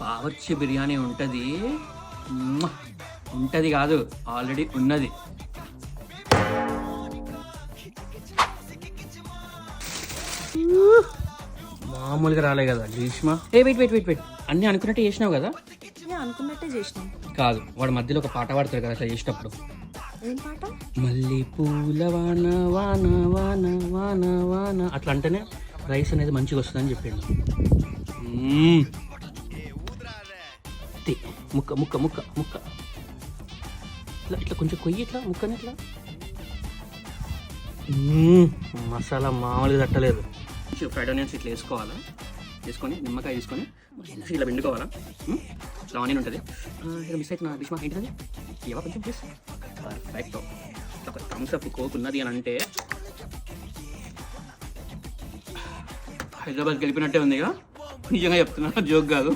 బావర్చి బిర్యానీ ఉంటుంది. ఉంటుంది కాదు, ఆల్రెడీ ఉన్నది. మామూలుగా రాలే కదా గ్రీష్మ. వెయిట్ అన్నీ అనుకున్నట్టు చేసినావు కదా? అనుకున్నట్టే చేసినాం. కాదు, వాడు మధ్యలో ఒక పాట పాడతాడు కదా అట్లా చేసేటప్పుడు. ఏం పాట? మళ్ళీ పూల వాన వాన వాన వాన వాన అట్లా అంటేనే రైస్ అనేది మంచిగా వస్తుందని చెప్పిండు. ముక్క ముక్క ముక్క ముక్క ఇట్లా ఇట్లా కొంచెం కొయ్యి, ఇట్లా ముక్కని ఇట్లా. మసాలా మామూలుగా తట్టలేదు. ఫ్రైడ్ ఆనియన్స్ ఇట్లా వేసుకోవాలా, వేసుకొని నిమ్మకాయ తీసుకొని ఇట్లా పిండుకోవాలా. ఇట్లా ఆనియన్ ఉంటుంది. ఇక్కడ మిస్ అవుతున్నా బిష్మా, ఏంటిది? ఇవ్వ కొంచెం ప్లీజ్. పర్ఫెక్ట్. ఒక థమ్స్ అప్ కోక్ ఉన్నది అని అంటే హైదరాబాద్ గెలిపినట్టే ఉంది. ఇక నిజంగా చెప్తున్నా, జోక్ కాదు.